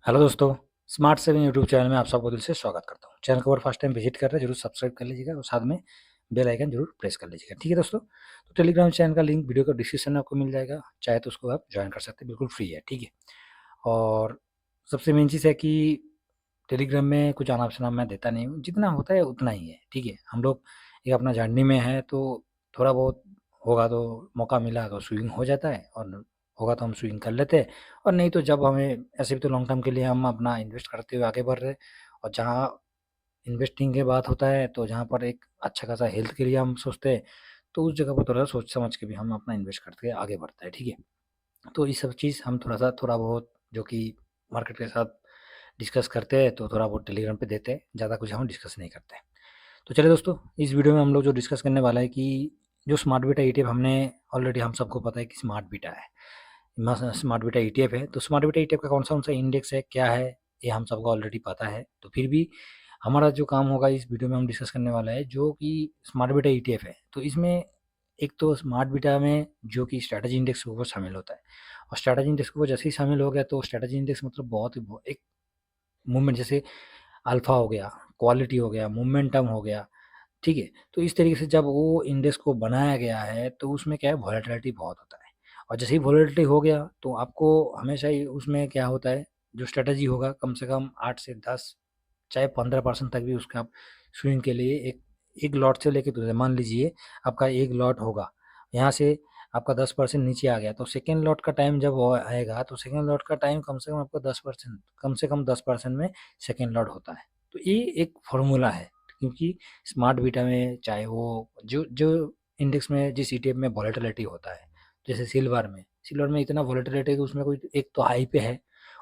Hello दोस्तों, smart saving YouTube channel में आप सबको दिल से स्वागत करता हूँ। चैनल को अगर फर्स्ट टाइम विजिट कर रहे हैं जरूर सब्सक्राइब कर लीजिएगा और साथ में बेल आइकन जरूर प्रेस कर लीजिएगा। ठीक है दोस्तों, तो टेलीग्राम चैनल का लिंक वीडियो का डिस्क्रिप्शन में आपको मिल जाएगा, चाहे तो उसको आप ज्वाइन कर सकते हैं, बिल्कुल फ्री है। ठीक है, और सबसे मेन चीज़ है कि टेलीग्राम में कुछ अनाप शनाप मैं देता नहीं हूँ, जितना होता है उतना ही है। ठीक है, हम लोग एक अपना जर्नी में है तो थोड़ा बहुत होगा तो मौका मिला तो स्विंग हो जाता है, और होगा तो हम स्विंग कर लेते हैं, और नहीं तो जब हमें ऐसे भी तो लॉन्ग टर्म के लिए हम अपना इन्वेस्ट करते हुए आगे बढ़ रहे हैं, और जहाँ इन्वेस्टिंग की बात होता है तो जहाँ पर एक अच्छा खासा हेल्थ के लिए हम सोचते हैं, तो उस जगह पर थोड़ा सोच समझ के भी हम अपना इन्वेस्ट करके आगे बढ़ते हैं। ठीक है, तो ये सब चीज़ हम थोड़ा बहुत जो कि मार्केट के साथ डिस्कस करते हैं तो थोड़ा बहुत टेलीग्राम पे देते हैं, ज़्यादा कुछ हम डिस्कस नहीं करते हैं। तो चलिए दोस्तों, इस वीडियो में हम लोग जो डिस्कस करने वाला है कि जो स्मार्ट बीटा ईटीएफ हमने ऑलरेडी हम सबको पता है कि स्मार्ट बीटा है, स्मार्ट बीटा ईटीएफ है। तो स्मार्ट बीटा ईटीएफ का कौन सा इंडेक्स है, क्या है, ये हम सबको ऑलरेडी पता है। तो फिर भी हमारा जो काम होगा इस वीडियो में हम डिस्कस करने वाला है जो कि स्मार्ट बीटा ईटीएफ है। तो इसमें एक तो स्मार्ट बीटा में जो कि स्ट्रैटेजी इंडेक्स के ऊपर शामिल होता है, और स्ट्रैटेजी इंडेक्स के ऊपर जैसे ही शामिल हो गया तो स्ट्रैटेजी इंडेक्स मतलब बहुत ही एक मूवमेंट, जैसे अल्फा हो गया, क्वालिटी हो गया, मोमेंटम हो गया। ठीक है, तो इस तरीके से जब वो इंडेक्स को बनाया गया है तो उसमें क्या है, वॉलेटिलिटी बहुत होता है, और जैसे ही वॉलेटिलिटी हो गया तो आपको हमेशा ही उसमें क्या होता है, जो स्ट्रेटजी होगा कम से कम 8 से 10, चाहे 15% तक भी उसका आप स्विंग के लिए एक एक लॉट से लेके तो मान लीजिए आपका एक लॉट होगा, यहाँ से आपका 10% नीचे आ गया तो सेकेंड लॉट का टाइम जब वो आएगा तो सेकेंड लॉट का टाइम कम से कम आपको 10%, कम से कम 10% में सेकेंड लॉट होता है। तो ये एक फॉर्मूला है, क्योंकि स्मार्ट बीटा में चाहे वो जो जो इंडेक्स में जिस ईटीएफ में वॉलेटिलिटी होता है, जैसे सिल्वर में इतना वॉलेटिलिटी है कि उसमें कोई एक तो हाई पे है,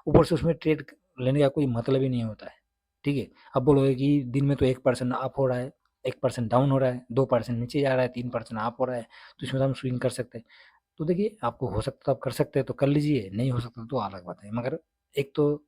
ऊपर से उसमें ट्रेड लेने का कोई मतलब ही नहीं होता है। ठीक है, अब बोलोगे कि दिन में तो 1% अप हो रहा है, 1% डाउन हो रहा है, 2% नीचे जा रहा है, 3% अप हो रहा है, तो इसमें तो हम स्विंग कर सकते हैं। तो देखिए, आपको हो सकता है आप कर सकते हैं तो कर लीजिए, नहीं हो सकता तो अलग बात है। मगर एक तो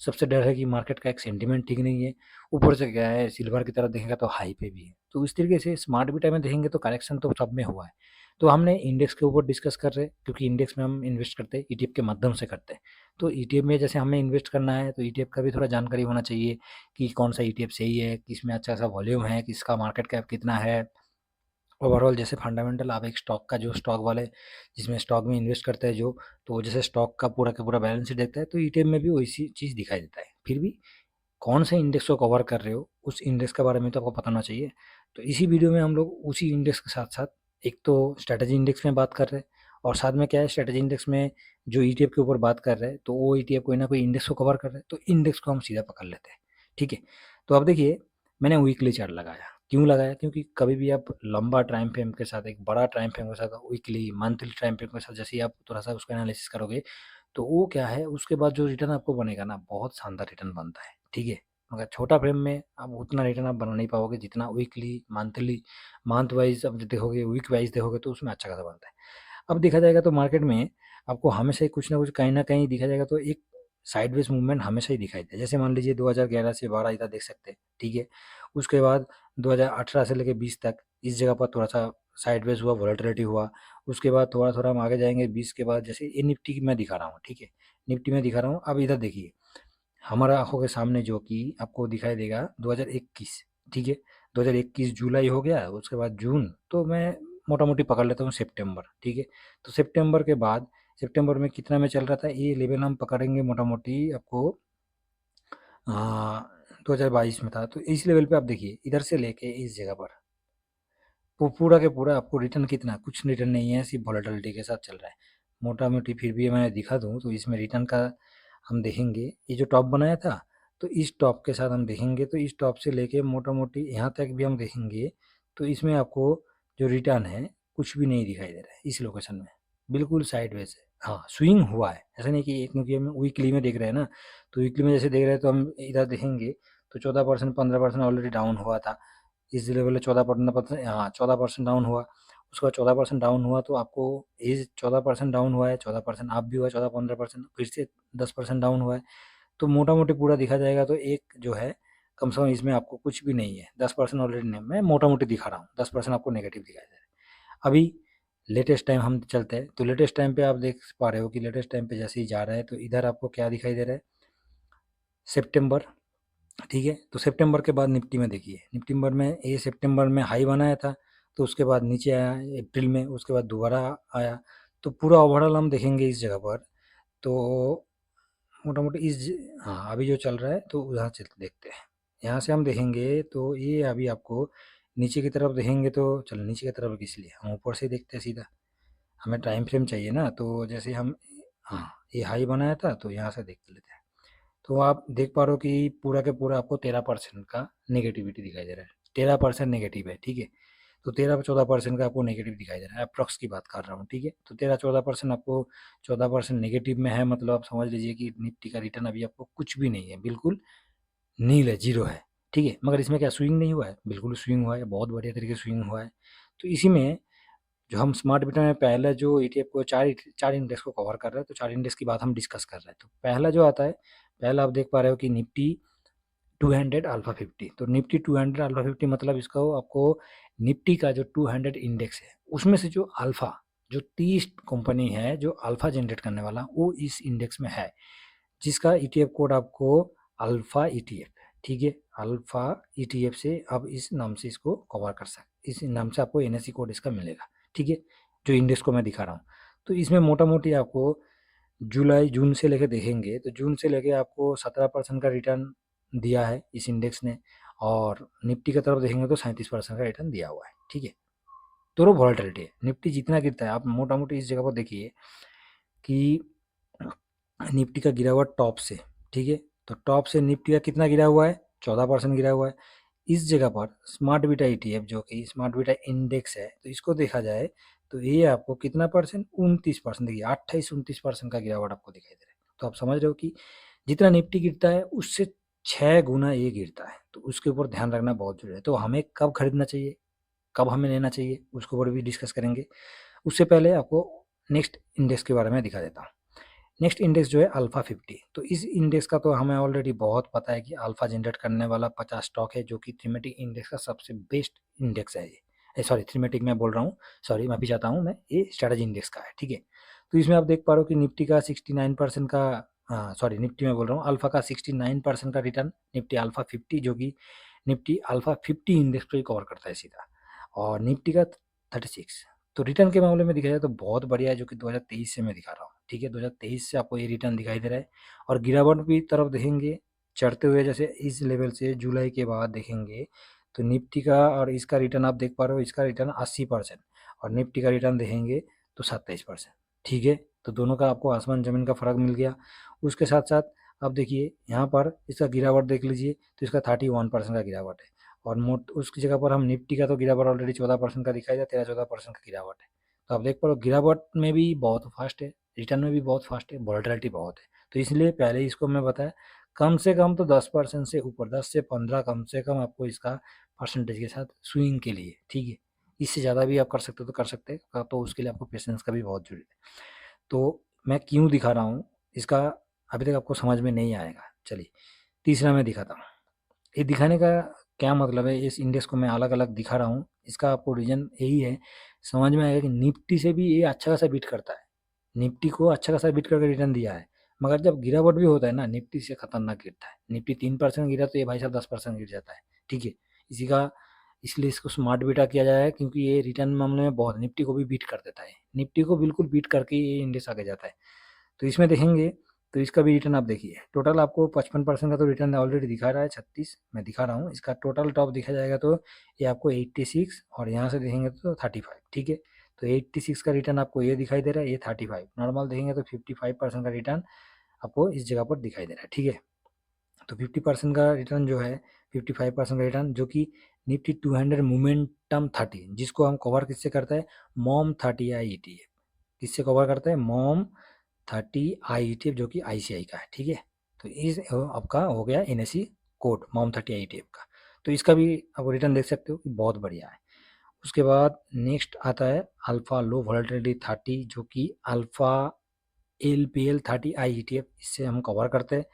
सबसे डर है कि मार्केट का एक सेंटीमेंट ठीक नहीं है, ऊपर से क्या है सिल्वर की तरफ देखेंगे तो हाई पे भी है। तो इस तरीके से स्मार्ट बीटा में देखेंगे तो करेक्शन तो सब में हुआ है। तो हमने इंडेक्स के ऊपर डिस्कस कर रहे हैं, क्योंकि इंडेक्स में हम इन्वेस्ट करते हैं ईटीएफ के माध्यम से करते हैं। तो ईटीएफ में जैसे हमें इन्वेस्ट करना है तो ईटीएफ का भी थोड़ा जानकारी होना चाहिए कि कौन सा ईटीएफ सही है, किसमें अच्छा सा वॉल्यूम है, किसका मार्केट कैप कितना है, ओवरऑल जैसे फंडामेंटल आप एक स्टॉक का जो स्टॉक वाले जिसमें स्टॉक में इन्वेस्ट करते हैं जो, तो जैसे स्टॉक का पूरा बैलेंस शीट देखता है तो ईटीएफ में भी वैसी चीज़ दिखाई देता है। फिर भी कौन से इंडेक्स को कवर कर रहे हो उस इंडेक्स के बारे में तो आपको पता होना चाहिए। तो इसी वीडियो में हम लोग उसी इंडेक्स के साथ साथ एक तो स्ट्रेटजी इंडेक्स में बात कर रहे हैं, और साथ में क्या है स्ट्रेटजी इंडेक्स में जो ईटीएफ के ऊपर बात कर रहे हैं तो वो ईटीएफ कोई ना कोई इंडेक्स को कवर कर रहे हैं, तो इंडेक्स को हम सीधा पकड़ लेते हैं। ठीक है, तो अब देखिए, मैंने वीकली चार्ट लगाया, क्यों लगाया, क्योंकि कभी भी आप लंबा टाइम फ्रेम के साथ, एक बड़ा टाइम फ्रेम के साथ, वीकली मंथली टाइम फ्रेम के साथ जैसे ही आप थोड़ा सा उसका एनालिसिस करोगे तो वो क्या है, उसके बाद जो रिटर्न आपको बनेगा ना, बहुत शानदार रिटर्न बनता है। ठीक है, मगर छोटा फ्रेम में आप उतना रिटर्न आप बना नहीं पाओगे जितना वीकली, मंथली, मंथ वाइज अब देखोगे, वीक वाइज देखोगे तो उसमें अच्छा खासा बनता है। अब देखा जाएगा तो मार्केट में आपको हमेशा ही कुछ ना कुछ कहीं न कहीं दिखा जाएगा, तो एक साइडवेज मूवमेंट हमेशा ही दिखाई देता है। जैसे मान लीजिए 2011 से 12 इधर देख सकते हैं, ठीक है? उसके बाद 2018 से लेके 20 तक इस जगह पर थोड़ा-सा साइडवेज हुआ, वोलेटिलिटी हुआ। उसके बाद थोड़ा-थोड़ा हम आगे जाएँगे 20 के बाद, जैसे ये निफ्टी की मैं दिखा रहा हूँ, ठीक है? निफ्टी में दिखा रहा हूँ, अब इधर देखिए, हमारा आँखों के सामने जो कि आपको दिखाई देगा 2021, ठीक है? 2021 जुलाई हो गया, उसके बाद जून, तो मैं मोटा-मोटी पकड़ लेता हूँ सितंबर, ठीक है? तो सितंबर के बाद, सितंबर में कितना में चल रहा था, ये लेवल हम पकड़ेंगे मोटा-मोटी आपको, अ, 2022 में था, तो इस लेवल पे आप देखिए, इधर से लेके इस जगह पर पूरा के पूरा आपको रिटर्न कितना, कुछ रिटर्न नहीं है, सिर्फ वोलेटिलिटी के साथ चल रहा है। मोटा-मोटी फिर भी मैं दिखा दूँ तो इसमें रिटर्न का हम देखेंगे, ये जो टॉप बनाया था, तो इस टॉप के साथ हम देखेंगे तो इस टॉप से लेके मोटा-मोटी यहाँ तक भी हम देखेंगे, तो इसमें आपको जो रिटर्न है, कुछ भी नहीं दिखाई दे रहा है इस लोकेशन में, बिल्कुल साइडवेज़ है। हाँ, स्विंग हुआ है, ऐसा नहीं कि, क्योंकि हम वीकली में देख रहे हैं ना, तो वीकली में जैसे देख रहे हैं तो हम इधर देखेंगे तो 14% 15% ऑलरेडी डाउन हुआ था। इस लेवल पे 14% हाँ, 14% डाउन हुआ। उसके बाद 14% डाउन हुआ तो आपको ये 14% डाउन हुआ है, 14% अप भी हुआ है, 14-15% फिर से 10% डाउन हुआ है। तो मोटा-मोटी पूरा देखा जाएगा तो एक जो है, कम से कम इसमें आपको कुछ भी नहीं है, 10% ऑलरेडी नहीं, मैं मोटा-मोटी दिखा रहा हूँ, 10% आपको नेगेटिव दिखाई दे रहा है। अभी लेटेस्ट टाइम हम चलते हैं, तो लेटेस्ट टाइम पे आप देख पा रहे हो कि लेटेस्ट टाइम पे जैसे ही जा रहा है तो इधर आपको क्या दिखाई दे रहा है, सितंबर, ठीक है। तो सितंबर के बाद निफ्टी में देखिए, निफ्टी में ये सितंबर में हाई बनाया था, तो उसके बाद नीचे आया अप्रैल में, उसके बाद दोबारा आया। तो पूरा ओवरऑल हम देखेंगे इस जगह पर, तो मोटा-मोटी हाँ, अभी जो चल रहा है तो उधर से देखते हैं। यहाँ से हम देखेंगे तो ये अभी आपको नीचे की तरफ देखेंगे, तो चलो नीचे की तरफ किस लिए, हम ऊपर से देखते हैं सीधा। हमें टाइम फ्रेम चाहिए ना, तो जैसे हम, हाँ, ये हाई बनाया था तो यहाँ से देख लेते हैं। तो आप देख पा रहे हो कि पूरा के पूरा आपको 13% का नेगेटिविटी दिखाई दे रहा है। 13% नेगेटिव है, ठीक है। तो 13-14% का आपको नेगेटिव दिखाई दे रहा है, अप्रॉक्स की बात कर रहा हूँ, ठीक है। तो 13-14% आपको, 14% नेगेटिव में है, मतलब आप समझ लीजिए कि निफ्टी का रिटर्न अभी आपको कुछ भी नहीं है, बिल्कुल नील है, जीरो है, ठीक है। मगर इसमें क्या स्विंग नहीं हुआ है? बिल्कुल स्विंग हुआ है, बहुत बढ़िया तरीके से स्विंग हुआ है। तो इसी में जो हम स्मार्ट बीटा में पहले जो ईटीएफ को चार इंडेक्स को कवर कर रहे हैं, तो चार इंडेक्स की बात हम डिस्कस कर रहे हैं। तो पहला जो आता है, पहला आप देख पा रहे हो कि निफ्टी 200 अल्फा 50। तो निफ्टी 200 अल्फा 50 मतलब इसका आपको निफ्टी का जो 200 इंडेक्स है, उसमें से जो अल्फा, जो 30 कंपनी है जो अल्फा जनरेट करने वाला, वो इस इंडेक्स में है, जिसका ईटीएफ कोड आपको अल्फा ईटीएफ, ठीक है। अल्फा ईटीएफ से आप इस नाम से इसको कवर कर सकते, इस नाम से आपको एनएससी कोड इसका मिलेगा, ठीक है। जो इंडेक्स को मैं दिखा रहा हूँ, तो इसमें मोटा मोटी आपको जुलाई जून से लेके देखेंगे, तो जून से लेके आपको 17% का रिटर्न दिया है इस इंडेक्स ने, और निफ्टी की तरफ देखेंगे तो 37% का रिटर्न दिया हुआ है, ठीक है। दोनों वॉलेटिलिटी है, निफ्टी जितना गिरता है, आप मोटा मोटी इस जगह पर देखिए कि निफ्टी का गिरा हुआ टॉप से, ठीक है। तो टॉप से निफ्टी का कितना गिरा हुआ है? 14% गिरा हुआ है। इस जगह पर स्मार्ट बीटा ईटीएफ, जो कि स्मार्ट बीटा इंडेक्स है, तो इसको देखा जाए तो ये आपको कितना परसेंट, 29% देखिए, 28-29% का गिरावट आपको दिखाई दे रहा है। तो आप समझ रहे हो कि जितना निफ्टी गिरता है उससे 6 गुना ये गिरता है, तो उसके ऊपर ध्यान रखना बहुत जरूरी है। तो हमें कब खरीदना चाहिए, कब हमें लेना चाहिए, उसके ऊपर भी डिस्कस करेंगे। उससे पहले आपको नेक्स्ट इंडेक्स के बारे में दिखा देता हूँ। नेक्स्ट इंडेक्स जो है अल्फा 50। तो इस इंडेक्स का तो हमें ऑलरेडी बहुत पता है कि अल्फा जनरेट करने वाला 50 स्टॉक है, जो कि थीमेटिक इंडेक्स का सबसे बेस्ट इंडेक्स है ये। सॉरी, थीमेटिक मैं बोल रहा हूँ, सॉरी माफी चाहता हूँ मैं, ये स्ट्रेटजी इंडेक्स का है, ठीक है। तो इसमें आप देख पा रहे हो कि निफ्टी का 69% का, हाँ सॉरी, निफ्टी में बोल रहा हूँ, अल्फा का 69% का रिटर्न, निफ्टी अल्फा 50, जो कि निफ्टी अल्फा 50 इंडेक्स को ही कवर करता है सीधा, और निफ्टी का 36। तो रिटर्न के मामले में दिखा जाए तो बहुत बढ़िया है, जो कि 2023 से मैं दिखा रहा हूँ, ठीक है। 2023 से आपको ये रिटर्न दिखाई दे रहा है। और गिरावट भी तरफ देखेंगे चढ़ते हुए, जैसे इस लेवल से जुलाई के बाद देखेंगे, तो निफ्टी का और इसका रिटर्न आप देख पा रहे हो, इसका रिटर्न 80%, और निफ्टी का रिटर्न देखेंगे तो 27%, ठीक है। तो दोनों का आपको आसमान ज़मीन का फ़र्क मिल गया। उसके साथ साथ आप देखिए यहाँ पर इसका गिरावट देख लीजिए, तो इसका 31% का गिरावट है। और मोट उसकी जगह पर हम निफ्टी का तो गिरावट ऑलरेडी 14% का दिखाई दिया, 13-14% का गिरावट है। तो आप देख पा रहे हो गिरावट में भी बहुत फास्ट है, रिटर्न में भी बहुत फास्ट है, वॉलेटिलिटी बहुत है। तो इसलिए पहले ही इसको मैं बताया, कम से कम तो 10% से ऊपर, 10 से 15 कम से कम आपको इसका परसेंटेज के साथ स्विंग के लिए, ठीक है। इससे ज़्यादा भी आप कर सकते हो तो कर सकते हैं, तो उसके लिए आपको पेशेंस का भी बहुत जरूरी है। तो मैं क्यों दिखा रहा हूँ इसका, अभी तक आपको समझ में नहीं आएगा। चलिए तीसरा मैं दिखाता हूँ। ये दिखाने का क्या मतलब है, इस इंडेक्स को मैं अलग अलग दिखा रहा हूँ, इसका आपको रीज़न यही है, समझ में आएगा कि निफ्टी से भी ये अच्छा खासा बीट करता है। निफ्टी को अच्छा खासा बीट करके रिटर्न दिया है, मगर जब गिरावट भी होता है ना, निफ्टी से खतरनाक गिरता है। निफ्टी 3% गिरा तो ये भाई साहब 10% गिर जाता है, ठीक है। इसी का, इसलिए इसको स्मार्ट बीटा किया जाए, क्योंकि ये रिटर्न मामले में बहुत निफ्टी को भी बीट कर देता है, निफ्टी को बिल्कुल बीट करके ये इंडेक्स आगे जाता है। तो इसमें देखेंगे तो इसका भी रिटर्न आप देखिए, टोटल आपको 55% का तो रिटर्न ऑलरेडी दिखा रहा है, 36 मैं दिखा रहा हूँ। इसका टोटल टॉप देखा जाएगा तो ये आपको 86, और यहाँ से देखेंगे तो 35, ठीक है। तो 86 का रिटर्न आपको ये दिखाई दे रहा है, ये 35 नॉर्मल देखेंगे तो 55% का रिटर्न आपको इस जगह पर दिखाई दे रहा है, ठीक है। तो 50% का रिटर्न जो है, 55% का रिटर्न, जो कि निफ्टी 200 मोमेंटम 30, जिसको हम कवर किससे करता है, मॉम 30 आई ई टी एफ, किससे कवर करता है, मॉम 30 आई ई टी एफ, जो कि आईसीआई का है, ठीक है। तो इस आपका हो गया NSC code mom 30 I T F का। तो इसका भी आप रिटर्न देख सकते हो कि बहुत बढ़िया है। उसके बाद नेक्स्ट आता है अल्फा लो वॉलेटिलिटी 30, जो कि अल्फा एल पी एल 30 आई ई टी एफ, इससे हम कवर करते हैं।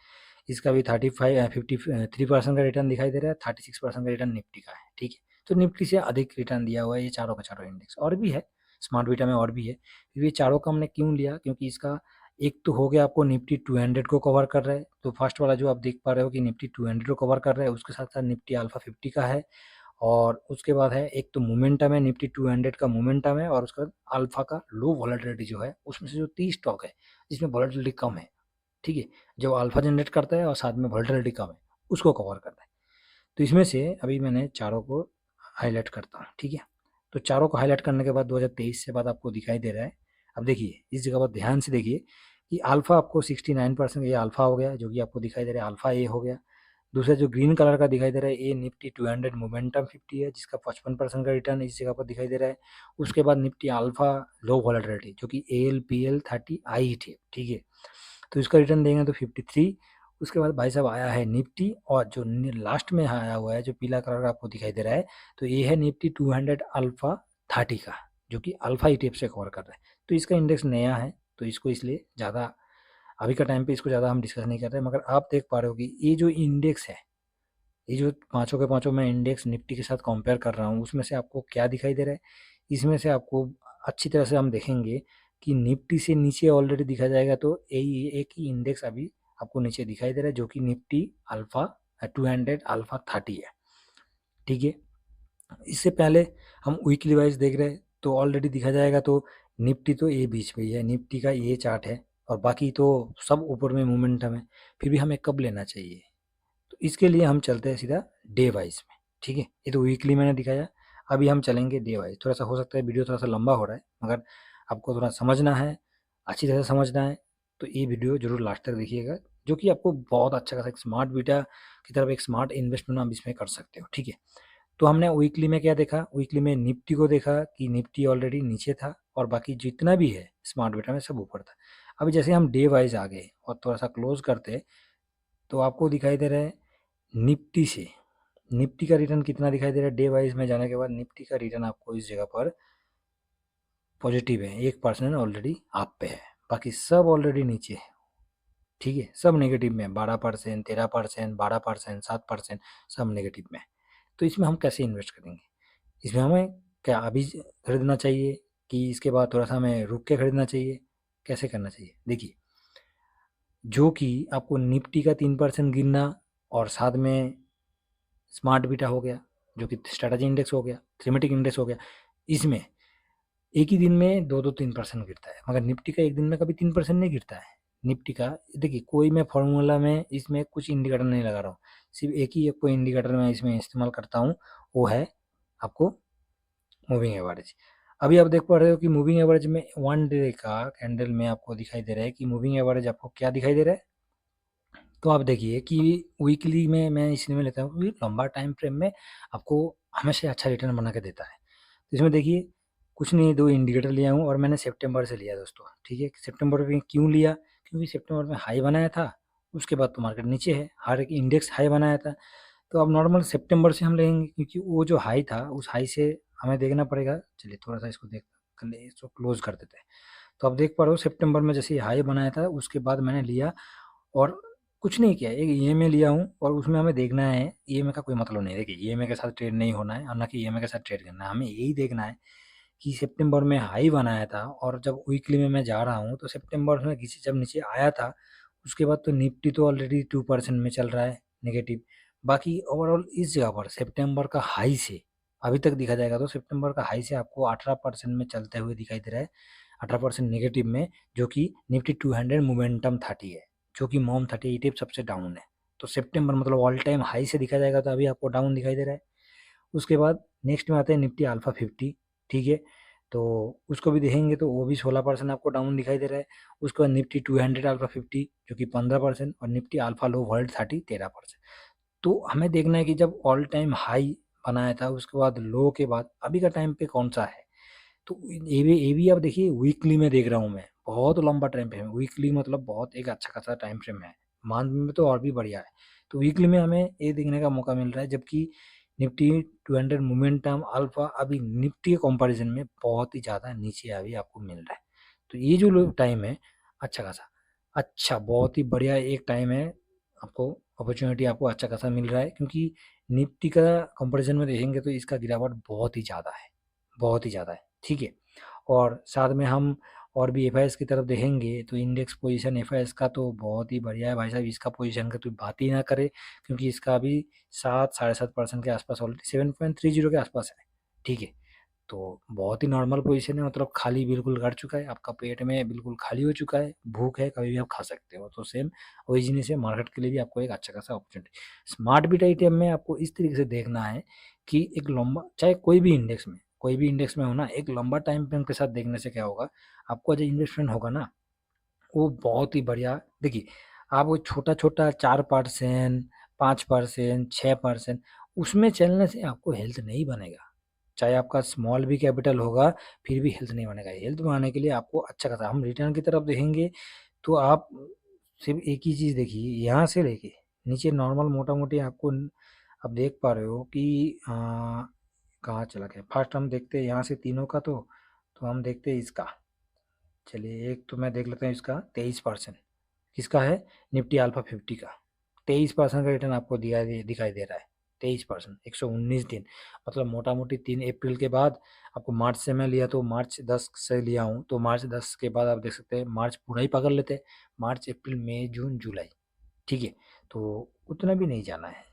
इसका भी 53% का रिटर्न दिखाई दे रहा है, 36% का रिटर्न निफ्टी का है, ठीक है। तो निफ्टी से अधिक रिटर्न दिया हुआ है ये चारों का चारों इंडेक्स, और भी है स्मार्ट बीटा में और भी है। ये चारों का हमने क्यों लिया, क्योंकि इसका एक तो हो गया आपको निफ्टी 200 को कवर कर रहा है, तो फर्स्ट वाला जो आप देख पा रहे हो कि निफ्टी 200 को कवर कर रहा है, उसके साथ साथ निफ्टी अल्फा 50 का है, और उसके बाद है एक तो मोमेंटम है, निफ्टी 200 का मोमेंटम है, और उसके बाद अल्फा का लो वॉलेटिलिटी जो है उसमें से जो 30 स्टॉक है जिसमें वॉलेटिलिटी कम है, ठीक है, जो अल्फा जनरेट करता है और साथ में वॉलेटिलिटी कम है, उसको कवर करता है। तो इसमें से अभी मैंने चारों को हाईलाइट करता हूँ, ठीक है। तो चारों को हाईलाइट करने के बाद 2023 से बाद आपको दिखाई दे रहा है। अब देखिए इस जगह पर ध्यान से देखिए कि अल्फा आपको 69%, ये अल्फा हो गया जो कि आपको दिखाई दे रहा है, अल्फा ए हो गया। दूसरा जो ग्रीन कलर का दिखाई दे रहा है ये निफ्टी 200 मोमेंटम 50 है, जिसका 55% का रिटर्न इस जगह पर दिखाई दे रहा है। उसके बाद निफ्टी अल्फा लो वॉलेटिलिटी जो कि ALPL30 आई थी, ठीक है, तो इसका रिटर्न देंगे तो 53। उसके बाद भाई साहब आया है निफ्टी, और जो लास्ट में आया हुआ है जो पीला कलर का आपको दिखाई दे रहा है, तो ये है निफ्टी 200 अल्फा 30 का, जो कि अल्फा ETF से कवर कर रहा है। तो इसका इंडेक्स नया है, तो इसको इसलिए ज़्यादा अभी का टाइम पे इसको ज़्यादा हम डिस्कस नहीं कर रहे हैं। मगर आप देख पा रहे हो कि ये जो इंडेक्स है, ये जो पाँचों के पाँचों मैं इंडेक्स निफ्टी के साथ कंपेयर कर रहा हूँ, उसमें से आपको क्या दिखाई दे रहा है, इसमें से आपको अच्छी तरह से हम देखेंगे कि निफ्टी से नीचे ऑलरेडी दिखा जाएगा, तो यही एक ही इंडेक्स अभी आपको नीचे दिखाई दे रहा है जो कि निफ्टी अल्फा 200 अल्फा 30 है, ठीक है। इससे पहले हम वीकली वाइज देख रहे हैं तो ऑलरेडी दिखा जाएगा, तो निफ्टी तो ये बीच में ही है, निफ्टी का ये चार्ट है, और बाकी तो सब ऊपर में मोमेंटम है। फिर भी हमें कब लेना चाहिए, तो इसके लिए हम चलते हैं सीधा डे वाइज में, ठीक है। ये तो वीकली मैंने दिखाया, अभी हम चलेंगे डे वाइज। थोड़ा सा हो सकता है वीडियो थोड़ा सा लंबा हो रहा है, मगर आपको थोड़ा समझना है, अच्छी तरह से समझना है, तो ये वीडियो जरूर लास्ट तक देखिएगा, जो कि आपको बहुत अच्छा खासा एक स्मार्ट बीटा की तरफ एक स्मार्ट इन्वेस्टमेंट आप इसमें कर सकते हो, ठीक है। तो हमने वीकली में क्या देखा, वीकली में निफ्टी को देखा कि निफ्टी ऑलरेडी नीचे था और बाकी जितना भी है स्मार्ट बीटा में सब ऊपर था। अभी जैसे हम डे वाइज आ गए और थोड़ा सा क्लोज करते, तो आपको दिखाई दे रहा है निफ्टी से, निफ्टी का रिटर्न कितना दिखाई दे रहा है डे वाइज में जाने के बाद, निफ्टी का रिटर्न आपको इस जगह पर पॉजिटिव है, 1% ऑलरेडी आप पे है, बाकी सब ऑलरेडी नीचे है, ठीक है, सब नेगेटिव में, 12%, 13%, 12%, 7%, सब नेगेटिव में। तो इसमें हम कैसे इन्वेस्ट करेंगे, इसमें हमें क्या अभी खरीदना चाहिए कि इसके बाद थोड़ा सा हमें रुक के खरीदना चाहिए, कैसे करना चाहिए, देखिए जो कि आपको निफ्टी का 3% गिरना, और साथ में स्मार्ट बीटा हो गया जो कि स्ट्रैटेजी इंडेक्स हो गया, थीमेटिक इंडेक्स हो गया, इसमें एक ही दिन में 2-3% गिरता है, मगर निफ्टी का एक दिन में कभी 3% नहीं गिरता है। निफ्टी का देखिए कोई मैं फॉर्मूला में इसमें कुछ इंडिकेटर नहीं लगा रहा हूँ, सिर्फ एक ही कोई इंडिकेटर मैं इसमें इस्तेमाल करता हूँ, वो है आपको मूविंग एवरेज। अभी आप देख पा रहे हो कि मूविंग एवरेज में 1 डे का कैंडल में आपको दिखाई दे रहा है कि मूविंग एवरेज आपको क्या दिखाई दे रहा है। तो आप देखिए कि वीकली में मैं इसलिए में लेता हूँ क्योंकि लंबा टाइम फ्रेम में आपको हमेशा अच्छा रिटर्न बना के देता है। तो इसमें देखिए कुछ नहीं, 2 इंडिकेटर लिया हूँ और मैंने सितंबर से लिया दोस्तों, ठीक है। सितंबर में क्यों लिया, क्योंकि सितंबर में हाई बनाया था, उसके बाद तो मार्केट नीचे है, हर एक इंडेक्स हाई बनाया था। तो अब नॉर्मल सितंबर से हम लेंगे क्योंकि वो जो हाई था उस हाई से हमें देखना पड़ेगा। चलिए थोड़ा सा इसको देख कर ले, इसको क्लोज कर देते हैं। तो आप देख पा रहे हो सितंबर में जैसे हाई बनाया था उसके बाद मैंने लिया, और कुछ नहीं किया, एक ईएमए लिया हूँ, और उसमें हमें देखना है, ईएमए का कोई मतलब नहीं है, देखिए ईएमए के साथ ट्रेड नहीं होना है और ना कि ईएमए के साथ ट्रेड करना है, हमें यही देखना है कि सितंबर में हाई बनाया था, और जब वीकली में मैं जा रहा हूँ तो सितंबर में किसी जब नीचे आया था, उसके बाद तो निफ्टी तो ऑलरेडी 2% में चल रहा है नेगेटिव। बाकी ओवरऑल इस जगह पर सितंबर का हाई से अभी तक देखा जाएगा तो सितंबर का हाई से आपको 18% में चलते हुए दिखाई दे रहा है, 18% नेगेटिव में, जो कि निफ्टी 200 मोमेंटम 30 है, जो कि मॉम 30 ETF सबसे डाउन है। तो सितंबर मतलब ऑल टाइम हाई से दिखा जाएगा तो अभी आपको डाउन दिखाई दे रहा है। उसके बाद नेक्स्ट में आते हैं निफ्टी अल्फा 50, ठीक है, तो उसको भी देखेंगे तो वो भी 16% आपको डाउन दिखाई दे रहा है। उसके बाद निफ्टी 200 अल्फा 50 जो कि 15%, और निफ्टी अल्फा लो वर्ल्ड 30 13%। तो हमें देखना है कि जब ऑल टाइम हाई बनाया था उसके बाद लो के बाद अभी का टाइम पे कौन सा है। तो ये भी आप देखिए वीकली में देख रहा हूँ मैं, बहुत लंबा टाइम फ्रेम है, वीकली मतलब बहुत एक अच्छा खासा टाइम फ्रेम है, मंथ में तो और भी बढ़िया है। तो वीकली में हमें ये देखने का मौका मिल रहा है, जबकि निफ्टी 200 मोमेंटम अल्फा अभी निफ्टी के कंपैरिजन में बहुत ही ज़्यादा नीचे अभी आपको मिल रहा है। तो ये जो टाइम है अच्छा खासा, अच्छा बहुत ही बढ़िया एक टाइम है, आपको अपॉर्चुनिटी आपको अच्छा खासा मिल रहा है, क्योंकि निफ्टी का कंपैरिजन में देखेंगे तो इसका गिरावट बहुत ही ज़्यादा है, बहुत ही ज़्यादा है, ठीक है। और साथ में हम और भी एफआईएस की तरफ देखेंगे तो इंडेक्स पोजीशन एफआईएस का तो बहुत ही बढ़िया है भाई साहब। इसका पोजीशन का तो बात ही ना करे, क्योंकि इसका अभी 7-7.5% के आसपास, ऑलरेडी 7.30 के आसपास है। ठीक है, तो बहुत ही नॉर्मल पोजीशन है, मतलब खाली बिल्कुल कर चुका है, आपका पेट में बिल्कुल खाली हो चुका है, भूख है, कभी भी आप खा सकते हो। तो सेम वही जिनिस है, मार्केट के लिए भी आपको एक अच्छा खासा अपॉर्चुनिटी। स्मार्ट बीटा ईटीएफ में आपको इस तरीके से देखना है कि एक लंबा, चाहे कोई भी इंडेक्स में हो ना, एक लंबा टाइम फ्रेम के साथ देखने से क्या होगा, आपको जो इन्वेस्टमेंट होगा ना, वो बहुत ही बढ़िया। देखिए, आप वो छोटा-छोटा 4%, 5%, 6%, उसमें चलने से आपको हेल्थ नहीं बनेगा। चाहे आपका स्मॉल भी कैपिटल होगा, फिर भी हेल्थ नहीं बनेगा। हेल्थ बनाने के लिए आपको अच्छा खासा, हम रिटर्न की तरफ देखेंगे, तो आप सिर्फ़ एक ही चीज़ देखिए, यहाँ से लेके नीचे नॉर्मल मोटा-मोटी आपको आप देख पा रहे हो कि कहाँ चला गया? फर्स्ट हम देखते हैं यहाँ से तीनों का, तो हम देखते हैं इसका। चलिए, एक तो मैं देख लेता हूँ इसका 23%, किसका है? निफ्टी अल्फा 50 का। 23% का रिटर्न आपको दिखाई दे रहा है। 23%, 119 दिन, मतलब मोटा मोटी 3 अप्रैल के बाद, आपको मार्च से मैं लिया तो मार्च 10 से लिया हूँ, तो मार्च 10 के बाद आप देख सकते हैं मार्च पूरा ही पकड़ लेते हैं। मार्च अप्रैल मई जून जुलाई, ठीक है, तो उतना भी नहीं जाना है।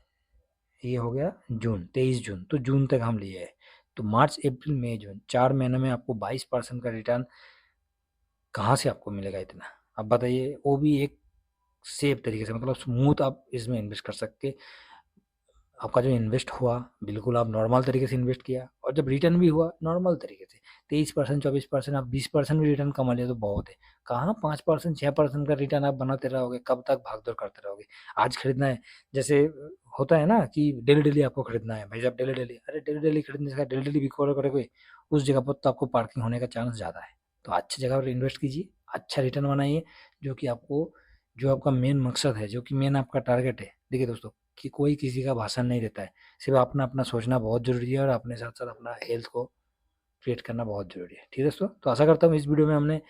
ये हो गया जून, 23 जून, तो जून तक हम लिए हैं। तो मार्च अप्रैल मई जून 4 महीने में आपको 22% का रिटर्न कहाँ से आपको मिलेगा इतना? आप बताइए, वो भी एक सेफ तरीके से, मतलब स्मूथ आप इसमें इन्वेस्ट कर सकते। आपका जो इन्वेस्ट हुआ, बिल्कुल आप नॉर्मल तरीके से इन्वेस्ट किया, और जब रिटर्न भी हुआ नॉर्मल तरीके से, 23%, 24%, आप 20% भी रिटर्न कमा लिया तो बहुत है। कहाँ 5%, 6% का रिटर्न आप बनाते रहोगे, कब तक भाग-दौड़ करते रहोगे? आज खरीदना है, जैसे होता है ना कि डेली-डेली आपको खरीदना है, भाई साहब डेली-डेली, अरे डेली-डेली खरीदने से डेली-डेली भी करोगे, उस जगह पर तो आपको पार्किंग होने का चांस ज़्यादा है। तो अच्छी जगह पर इन्वेस्ट कीजिए, अच्छा रिटर्न बनाइए, जो कि आपको, जो आपका मेन मकसद है, जो कि मेन आपका टारगेट है। देखिए दोस्तों, कि कोई किसी का भाषण नहीं देता है, सिर्फ अपना-अपना सोचना बहुत ज़रूरी है, और अपने साथ-साथ अपना हेल्थ को क्रिएट करना बहुत ज़रूरी है। ठीक है दोस्तों? तो आशा करता हूँ इस वीडियो में हमने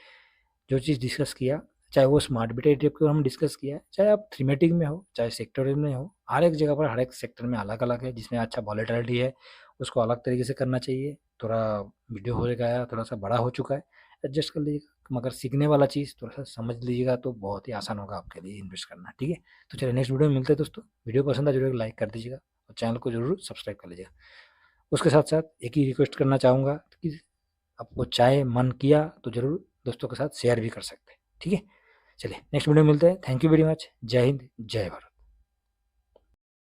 जो चीज़ डिस्कस किया, चाहे वो स्मार्ट बीटा ईटीएफ को हम डिस्कस किया है, चाहे आप थीमेटिक में हो, चाहे सेक्टोरल में हो, हर एक जगह पर, हर एक सेक्टर में अलग-अलग है, जिसमें अच्छा वोलेटिलिटी है, उसको अलग तरीके से करना चाहिए। थोड़ा वीडियो हो गया, थोड़ा-सा बड़ा हो चुका है, एडजस्ट कर लीजिएगा, मगर सीखने वाला चीज़ थोड़ा-सा समझ लीजिएगा तो बहुत ही आसान होगा आपके लिए इन्वेस्ट करना, ठीक है? तो चलिए नेक्स्ट वीडियो में मिलते हैं दोस्तों। वीडियो पसंद आए ज़रूर लाइक कर दीजिएगा, और चैनल को ज़रूर सब्सक्राइब कर लीजिएगा। उसके साथ-साथ एक ही रिक्वेस्ट करना चाहूँगा कि आपको चाहे मन किया तो ज़रूर दोस्तों के साथ शेयर भी कर सकते हैं, ठीक है? चलिए नेक्स्ट वीडियो में मिलते हैं। Thank you very much. जय हिंद, जय भारत।